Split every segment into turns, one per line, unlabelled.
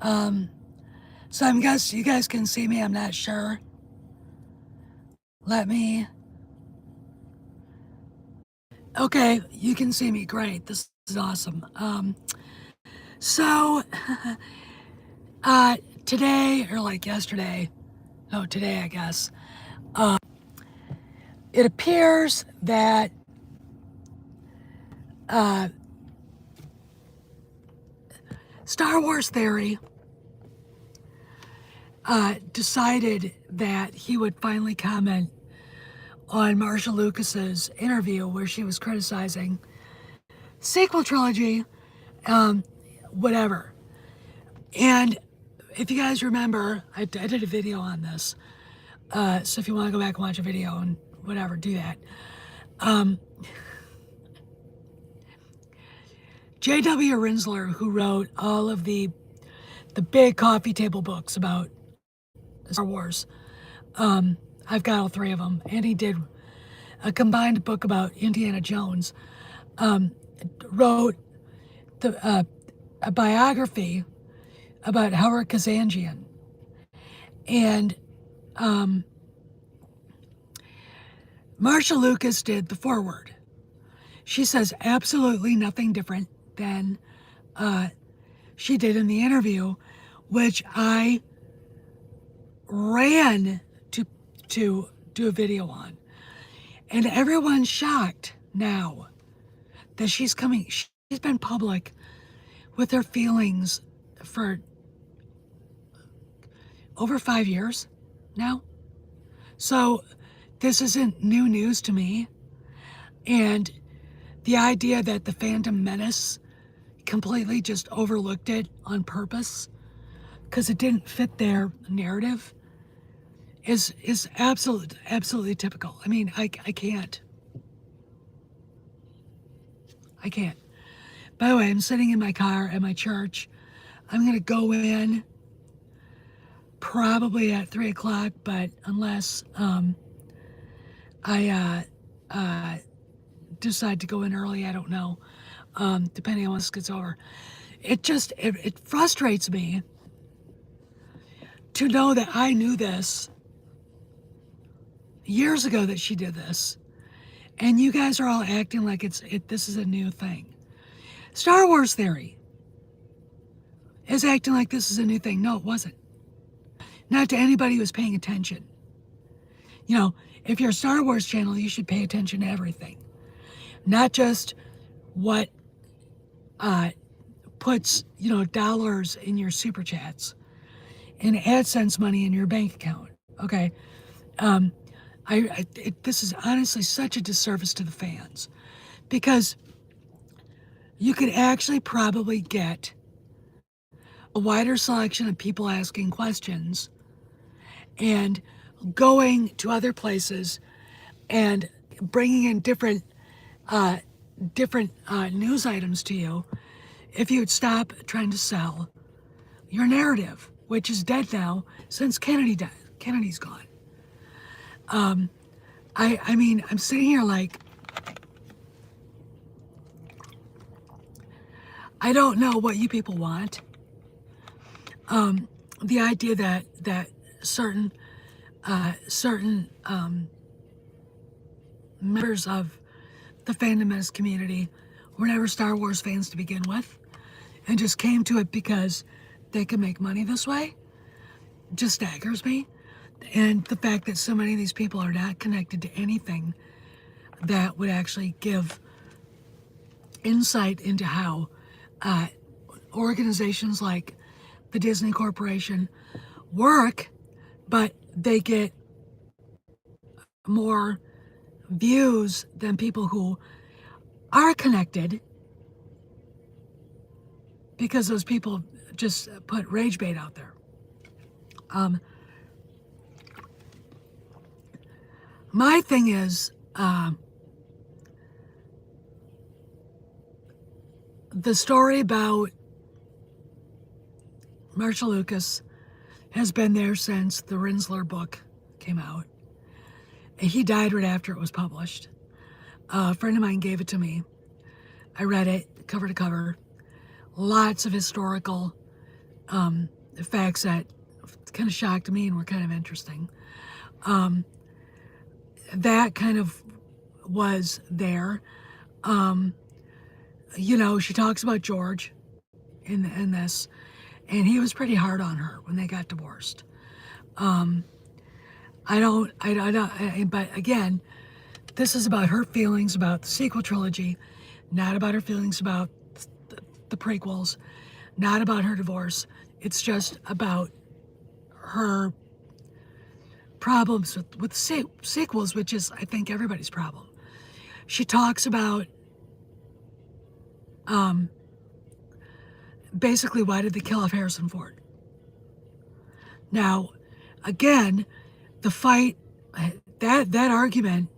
So I guess you guys can see me. I'm not sure. Let me. Okay, you can see me. Great. This is awesome. So today, or like yesterday, no, today, I guess, it appears that Star Wars Theory decided that he would finally comment on Marcia Lucas's interview where she was criticizing sequel trilogy, whatever. And if you guys remember, I did a video on this. So if you want to go back and watch a video and whatever, do that. J.W. Rinsler, who wrote all of the big coffee table books about Star Wars, I've got all three of them, and he did a combined book about Indiana Jones. Wrote a biography about Howard Kazanjian, and Marcia Lucas did the foreword. She says absolutely nothing different than she did in the interview, which I ran to do a video on. And everyone's shocked now that she's been public with her feelings for over 5 years now. So this isn't new news to me. And the idea that the Phantom Menace completely just overlooked it on purpose because it didn't fit their narrative is absolutely typical. I mean, I can't. By the way, I'm sitting in my car at my church. I'm going to go in probably at 3 o'clock, but unless I decide to go in early, I don't know, depending on when this gets over. It frustrates me to know that I knew this years ago that she did this, and you guys are all acting like this is a new thing. Star Wars Theory is acting like this is a new thing. No, it wasn't. Not to anybody who's paying attention. You know, if you're a Star Wars channel, you should pay attention to everything, not just what puts dollars in your super chats and AdSense money in your bank account. Okay, this is honestly such a disservice to the fans, because you could actually probably get a wider selection of people asking questions and going to other places and bringing in different news items to you if you'd stop trying to sell your narrative, which is dead now since Kennedy died. Kennedy's gone. I mean, I'm sitting here like, I don't know what you people want. The idea that certain members of the Phantom Menace community were never Star Wars fans to begin with, and just came to it because they could make money this way, just staggers me. And the fact that so many of these people are not connected to anything that would actually give insight into how organizations like the Disney Corporation work, but they get more views than people who are connected, because those people just put rage bait out there. My thing is, the story about Marcia Lucas has been there since the Rinsler book came out. He died right after it was published. A friend of mine gave it to me. I read it cover to cover. Lots of historical facts that kind of shocked me and were kind of interesting. Um, that kind of was there. Um, she talks about George in this, and he was pretty hard on her when they got divorced. Um, I don't, but again, this is about her feelings about the sequel trilogy, not about her feelings about the prequels, not about her divorce. It's just about her problems with sequels, which is, I think, everybody's problem. She talks about um, basically why did they kill off Harrison Ford? Now, again, the fight, that argument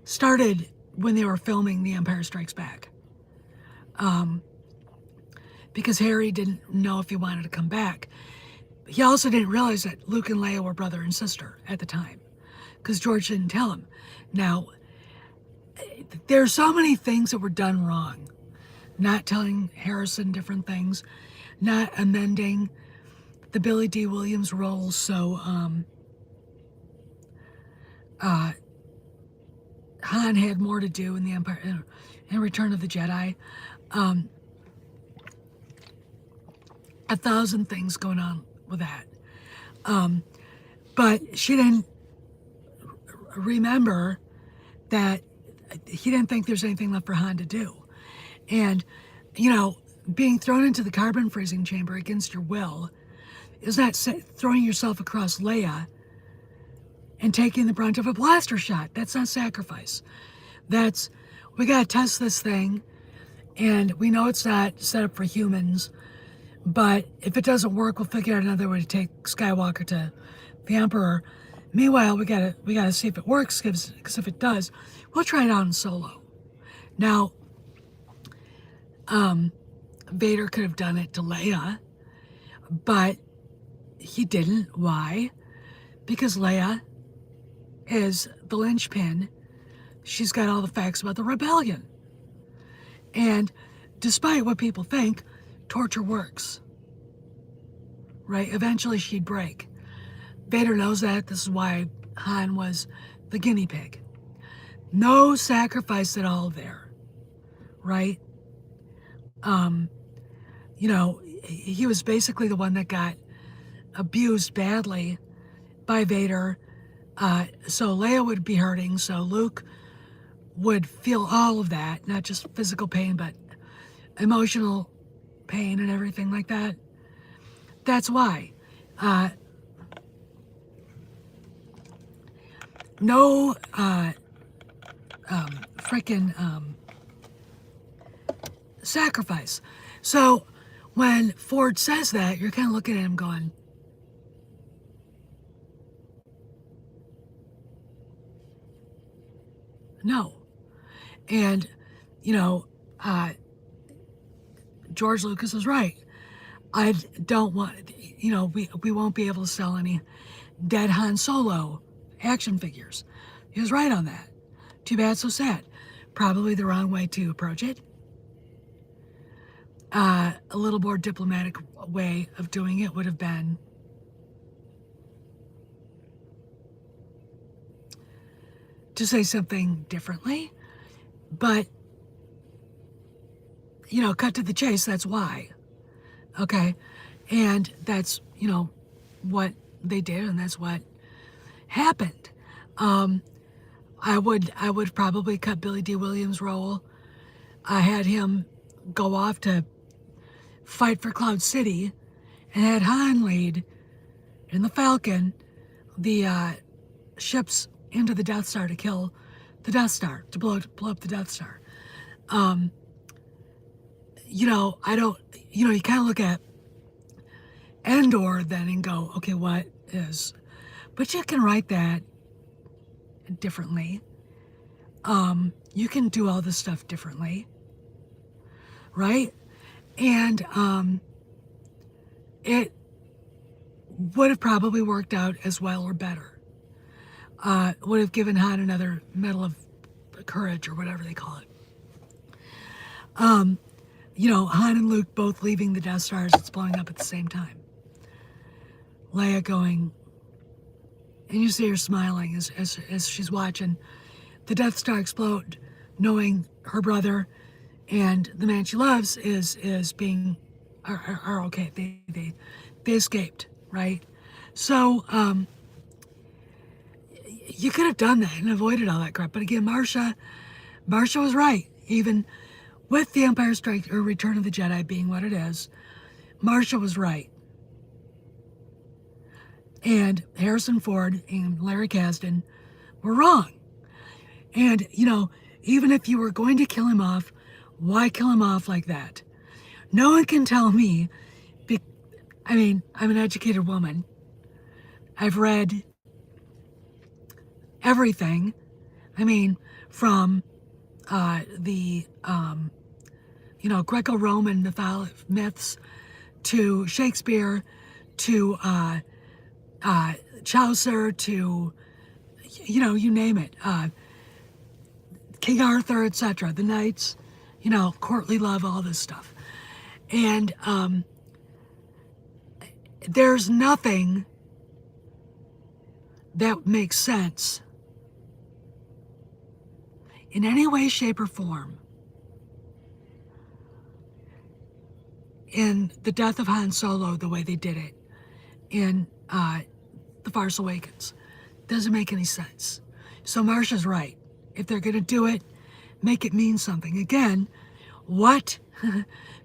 started when they were filming The Empire Strikes Back. Because Harry didn't know if he wanted to come back. He also didn't realize that Luke and Leia were brother and sister at the time, because George didn't tell him. Now, there are so many things that were done wrong. Not telling Harrison different things, not amending the Billy D. Williams role so Han had more to do in the Empire, in Return of the Jedi. 1,000 things going on with that. But she didn't remember that he didn't think there's anything left for Han to do. And, being thrown into the carbon freezing chamber against your will is not throwing yourself across Leia and taking the brunt of a blaster shot. That's not sacrifice. That's, we gotta test this thing, and we know it's not set up for humans, but if it doesn't work, we'll figure out another way to take Skywalker to the Emperor. Meanwhile, we gotta see if it works, because if it does, we'll try it out in Solo. Now, Vader could have done it to Leia, but he didn't. Why? Because Leia is the linchpin. She's got all the facts about the rebellion. And despite what people think, torture works. Right? Eventually she'd break. Vader knows that. This is why Han was the guinea pig. No sacrifice at all there. Right? He was basically the one that got abused badly by Vader. So Leia would be hurting, so Luke would feel all of that, not just physical pain, but emotional pain and everything like that. That's why. No freaking sacrifice. So when Ford says that, you're kind of looking at him going, no. And, George Lucas is right. I don't want, we won't be able to sell any dead Han Solo action figures. He was right on that. Too bad, so sad. Probably the wrong way to approach it. A little more diplomatic way of doing it would have been to say something differently, but, cut to the chase, that's why. Okay? And that's, what they did, and that's what happened. I would probably cut Billy D. Williams' role. I had him go off to fight for Cloud City, and had Han lead in the Falcon the ships into the Death Star to kill the Death Star, to blow up the Death Star. I don't, you kind of look at Endor then and go, okay, what is, but you can write that differently. You can do all this stuff differently, right? And it would have probably worked out as well or better. Would have given Han another Medal of Courage or whatever they call it. Han and Luke both leaving the Death Star as it's blowing up at the same time. Leia going, and you see her smiling as she's watching the Death Star explode, knowing her brother and the man she loves is being are okay. They escaped, right? So you could have done that and avoided all that crap. But again, Marcia was right. Even with the Empire Strikes or Return of the Jedi being what it is, Marcia was right. And Harrison Ford and Larry Kasdan were wrong. And, even if you were going to kill him off, why kill him off like that? No one can tell me. I'm an educated woman. I've read everything. From the Greco-Roman myths to Shakespeare to Chaucer to you name it, King Arthur, etc. The knights, courtly love, all this stuff, and there's nothing that makes sense in any way, shape, or form in the death of Han Solo the way they did it in The Force Awakens. Doesn't make any sense. So Marcia's right. If they're going to do it, make it mean something. Again, what,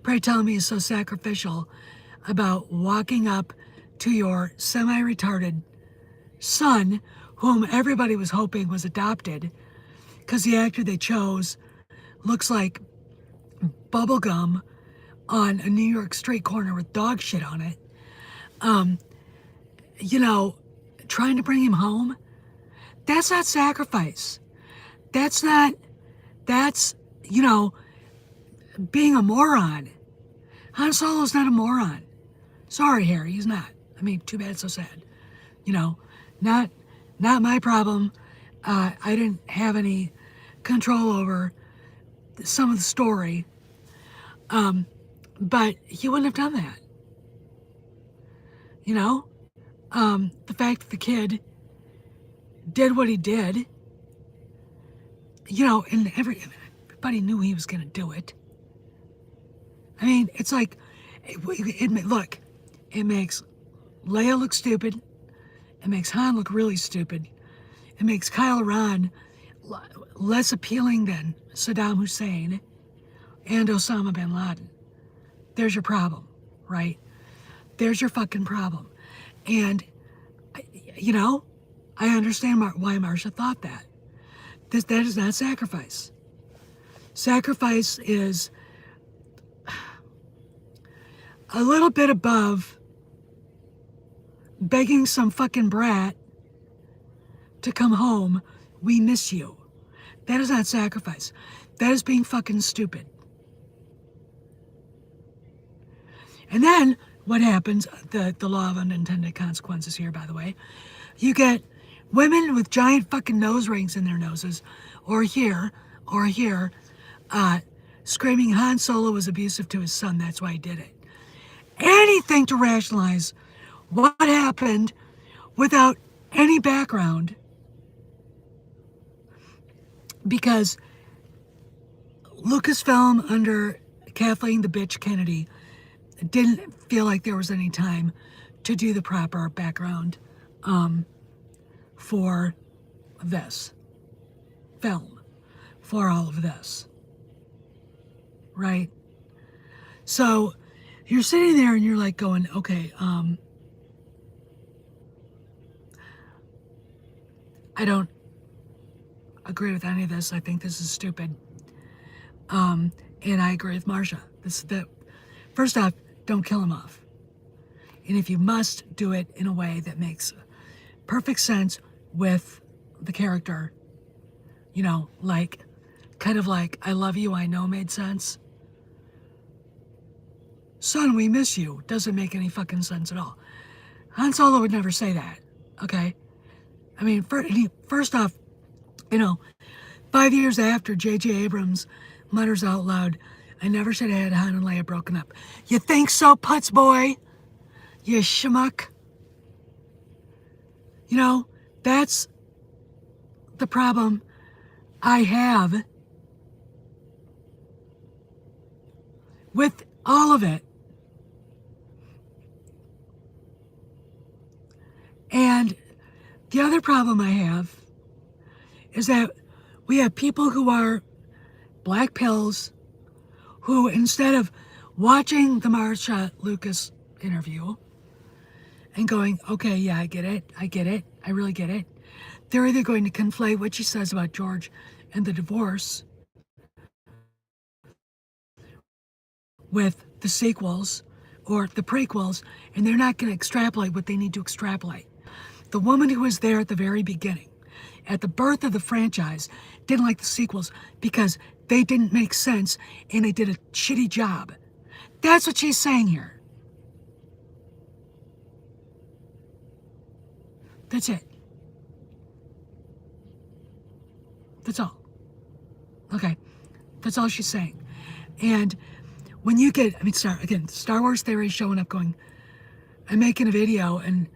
pray tell me, is so sacrificial about walking up to your semi-retarded son, whom everybody was hoping was adopted, because the actor they chose looks like bubblegum on a New York street corner with dog shit on it, trying to bring him home? That's not sacrifice. That's being a moron. Han Solo's not a moron. Sorry, Harry, he's not. Too bad, so sad. Not my problem. I didn't have any control over some of the story. But he wouldn't have done that. The fact that the kid did what he did, and everybody knew he was going to do it. It's like, look, it makes Leia look stupid. It makes Han look really stupid. It makes Kylo Ren less appealing than Saddam Hussein and Osama bin Laden. There's your problem, right? There's your fucking problem. And, I understand why Marcia thought that. That is not sacrifice. Sacrifice is a little bit above begging some fucking brat to come home. We miss you. That is not sacrifice. That is being fucking stupid. And then what happens, the law of unintended consequences here, by the way, you get women with giant fucking nose rings in their noses, or here, screaming Han Solo was abusive to his son, that's why he did it. Anything to rationalize what happened without any background, because Lucasfilm under Kathleen the Bitch Kennedy didn't feel like there was any time to do the proper background for this film, for all of this, right? So you're sitting there and you're like going, okay, I don't agree with any of this. I think this is stupid. And I agree with Marcia. First off, don't kill him off. And if you must, do it in a way that makes perfect sense with the character, kind of like I love you, I know made sense. Son, we miss you doesn't make any fucking sense at all. Han Solo would never say that, okay? First off, 5 years after J.J. Abrams mutters out loud, I never should have had Han and Leia broken up. You think so, Putz boy? You schmuck? You know, that's the problem I have with all of it. And the other problem I have is that we have people who are black pills who, instead of watching the Marcia Lucas interview and going, okay, yeah, I get it, I really get it, they're either going to conflate what she says about George and the divorce with the sequels or the prequels, and they're not going to extrapolate what they need to extrapolate. The woman who was there at the very beginning, at the birth of the franchise, didn't like the sequels because they didn't make sense and they did a shitty job. That's what she's saying here. That's it. That's all. Okay. That's all she's saying. And when you get, Star Wars Theory showing up going, I'm making a video, and,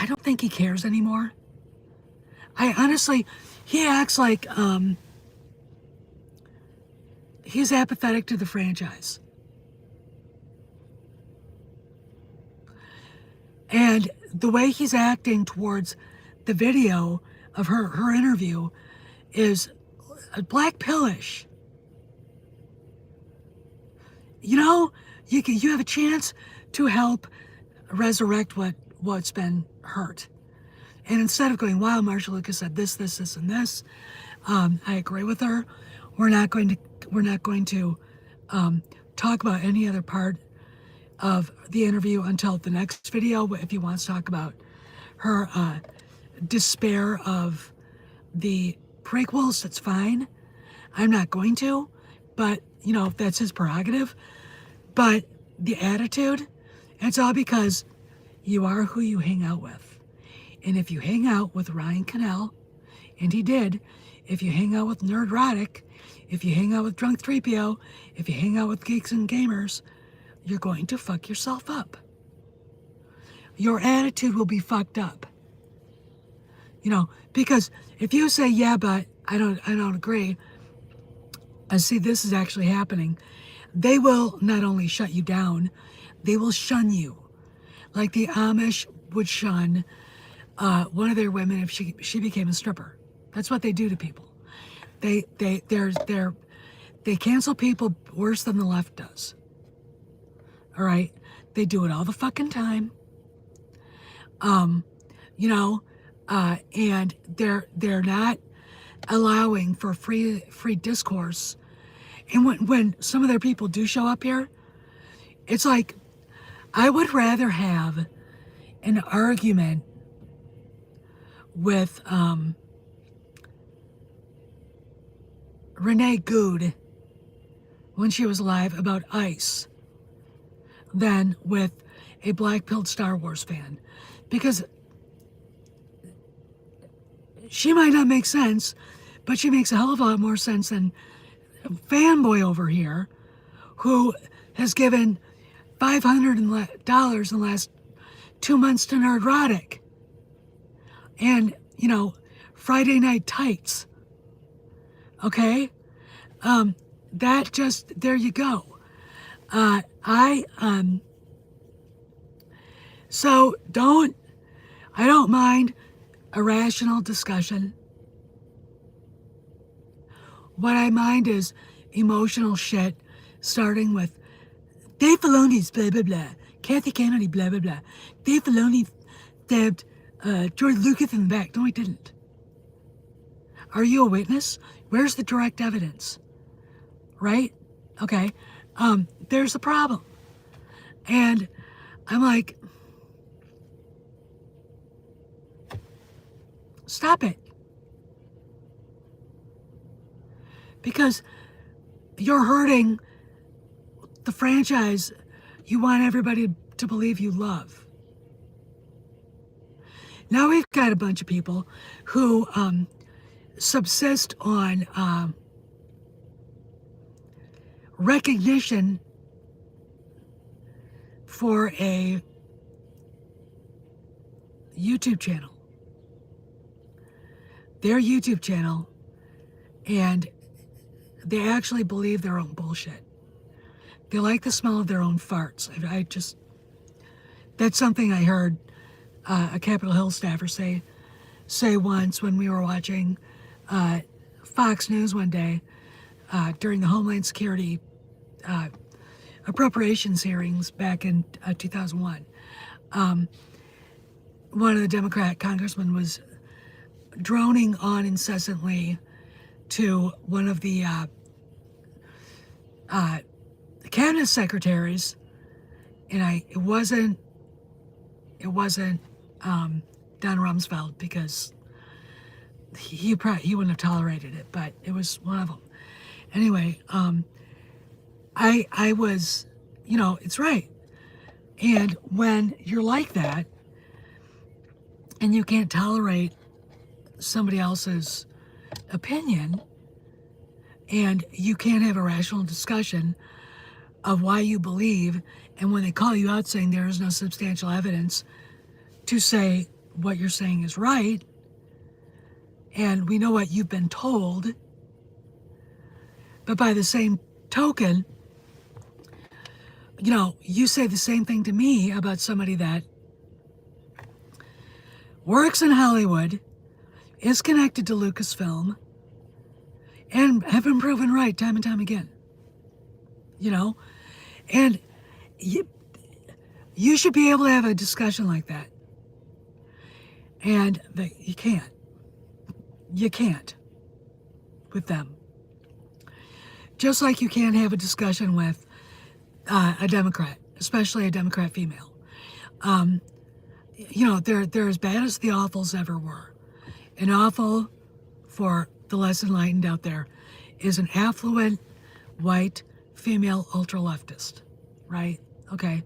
I don't think he cares anymore. I honestly, he acts like he's apathetic to the franchise. And the way he's acting towards the video of her interview is black pillish. You have a chance to help resurrect what's been hurt. And instead of going, wow, Marcia Lucas said this, and this, I agree with her. We're not going to talk about any other part of the interview until the next video. If he wants to talk about her despair of the prequels, that's fine. I'm not going to, but that's his prerogative. But the attitude, it's all because you are who you hang out with. And if you hang out with Ryan Cannell, and he did, if you hang out with Nerdrotic, if you hang out with Drunk 3PO, if you hang out with Geeks and Gamers, you're going to fuck yourself up. Your attitude will be fucked up. Because if you say, yeah, but I don't agree, I see this is actually happening, they will not only shut you down, they will shun you. Like the Amish would shun one of their women if she became a stripper. That's what they do to people. They cancel people worse than the left does. All right, they do it all the fucking time. And they're not allowing for free discourse. And when some of their people do show up here, it's like, I would rather have an argument with Renee Good when she was alive about ICE than with a black-pilled Star Wars fan. Because she might not make sense, but she makes a hell of a lot more sense than a fanboy over here who has given $500 in the last 2 months to Nerdrotic and Friday Night Tights. Okay, that just, there you go. So I don't mind a rational discussion. What I mind is emotional shit, starting with Dave Filoni's blah, blah, blah. Kathy Kennedy, blah, blah, blah. Dave Filoni stabbed George Lucas in the back. No, he didn't. Are you a witness? Where's the direct evidence? Right? Okay. There's the problem. And I'm like, stop it. Because you're hurting the franchise you want everybody to believe you love. Now we've got a bunch of people who subsist on recognition for a YouTube channel. Their YouTube channel, and they actually believe their own bullshit. They like the smell of their own farts. That's something I heard a Capitol Hill staffer say once when we were watching Fox News one day during the Homeland Security appropriations hearings back in 2001. One of the Democrat congressmen was droning on incessantly to one of the cabinet secretaries, and it wasn't Don Rumsfeld, because he wouldn't have tolerated it, but it was one of them. Anyway, I was, it's right. And when you're like that, and you can't tolerate somebody else's opinion, and you can't have a rational discussion of why you believe, and when they call you out saying there is no substantial evidence to say what you're saying is right, and we know what you've been told, but by the same token, you say the same thing to me about somebody that works in Hollywood, is connected to Lucasfilm, and have been proven right time and time again. And you should be able to have a discussion like that. And you can't. You can't with them. Just like you can't have a discussion with a Democrat, especially a Democrat female. They're as bad as the awfuls ever were. An awful, for the less enlightened out there, is an affluent, white, female ultra-leftist, right? Okay.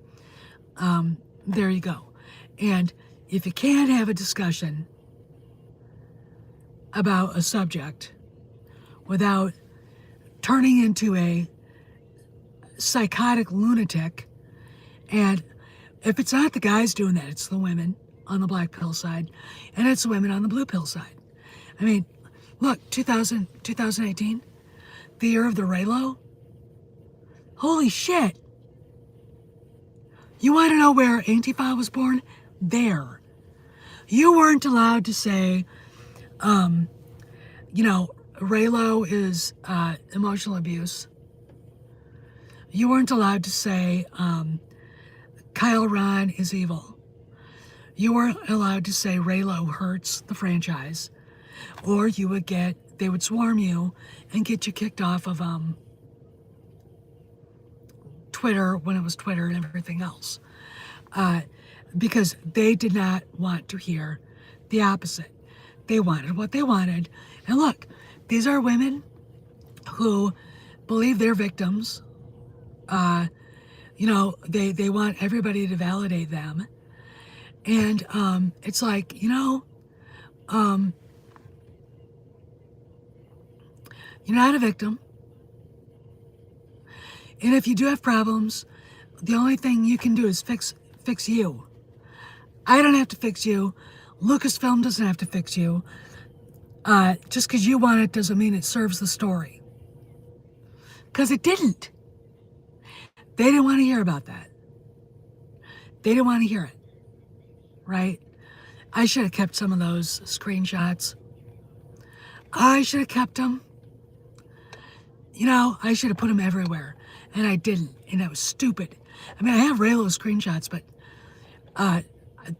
There you go. And if you can't have a discussion about a subject without turning into a psychotic lunatic, and if it's not the guys doing that, it's the women on the black pill side, and it's the women on the blue pill side. I mean, look, 2018, the year of the Raylo. Holy shit. You want to know where Antifa was born? There. You weren't allowed to say, Raylo is emotional abuse. You weren't allowed to say Kyle Ron is evil. You weren't allowed to say Raylo hurts the franchise, or they would swarm you and get you kicked off of Twitter when it was Twitter and everything else, because they did not want to hear the opposite. They wanted what they wanted. And look, these are women who believe they're victims. They want everybody to validate them. And it's like, you're not a victim. And if you do have problems, the only thing you can do is fix you. I don't have to fix you. Lucasfilm doesn't have to fix you. Just because you want it doesn't mean it serves the story. Because it didn't. They didn't want to hear about that. They didn't want to hear it. Right? I should have kept some of those screenshots. I should have kept them. I should have put them everywhere. And I didn't. And that was stupid. I mean, I have Raylo screenshots, but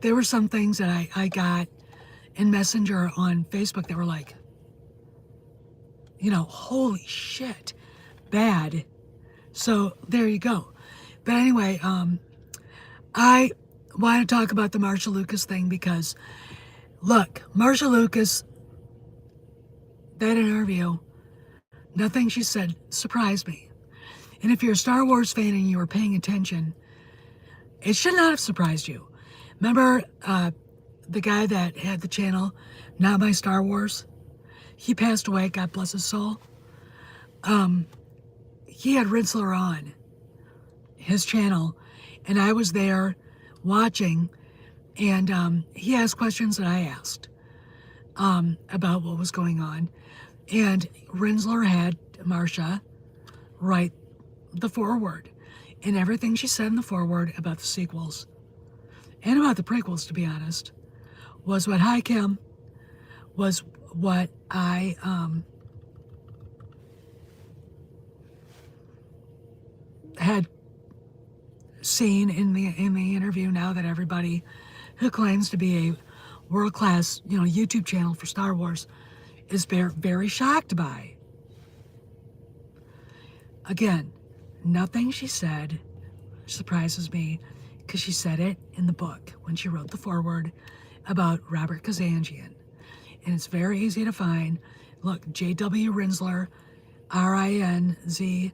there were some things that I got in Messenger on Facebook that were like, holy shit, bad. So there you go. But anyway, I want to talk about the Marcia Lucas thing because, look, Marcia Lucas, that interview, nothing she said surprised me. And if you're a Star Wars fan and you were paying attention, it should not have surprised you. Remember the guy that had the channel, Not My Star Wars? He passed away, God bless his soul. he had Rinsler on his channel, and I was there watching, and he asked questions that I asked about what was going on. And Rinsler had Marcia write the foreword, and everything she said in the foreword about the sequels and about the prequels, to be honest, was what Hi Kim, was what I had seen in the interview. Now that everybody who claims to be a world-class, YouTube channel for Star Wars is very shocked by. Again, nothing she said surprises me, because she said it in the book when she wrote the foreword about Robert Kazanjian. And it's very easy to find. Look, J.W. Rinsler, Rinzler,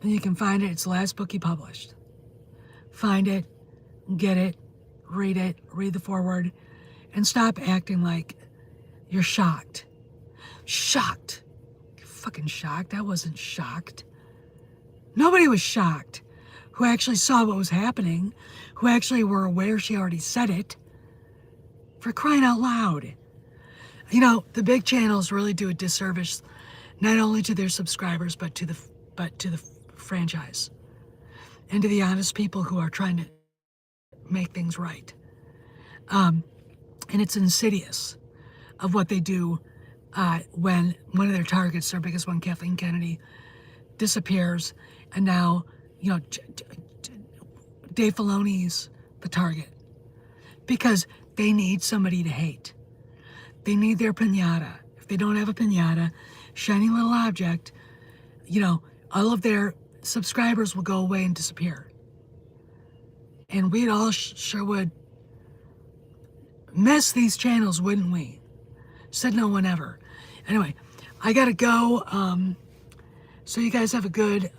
and you can find it. It's the last book he published. Find it, get it, read the foreword, and stop acting like you're shocked. Shocked. You're fucking shocked. I wasn't shocked. Nobody was shocked who actually saw what was happening, who actually were aware she already said it. For crying out loud. The big channels really do a disservice not only to their subscribers, but to the franchise and to the honest people who are trying to make things right. And it's insidious of what they do when one of their targets, their biggest one, Kathleen Kennedy, disappears, and now Dave Filoni's the target, because they need somebody to hate. They need their piñata. If they don't have a piñata, shiny little object, all of their subscribers will go away and disappear. And we'd all sure would miss these channels, wouldn't we? Said no one ever. Anyway, I gotta go. So you guys have a good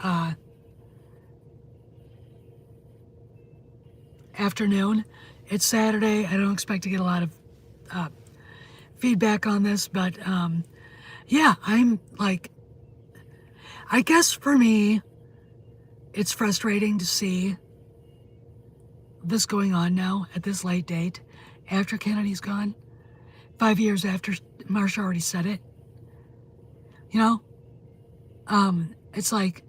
afternoon. It's Saturday. I don't expect to get a lot of feedback on this, but yeah, I'm like, I guess for me, it's frustrating to see this going on now at this late date, after Kennedy's gone, 5 years after Marcia already said it. It's like,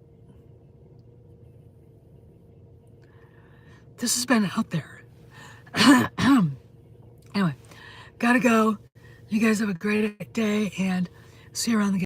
this has been out there. Anyway, gotta go. You guys have a great day, and see you around the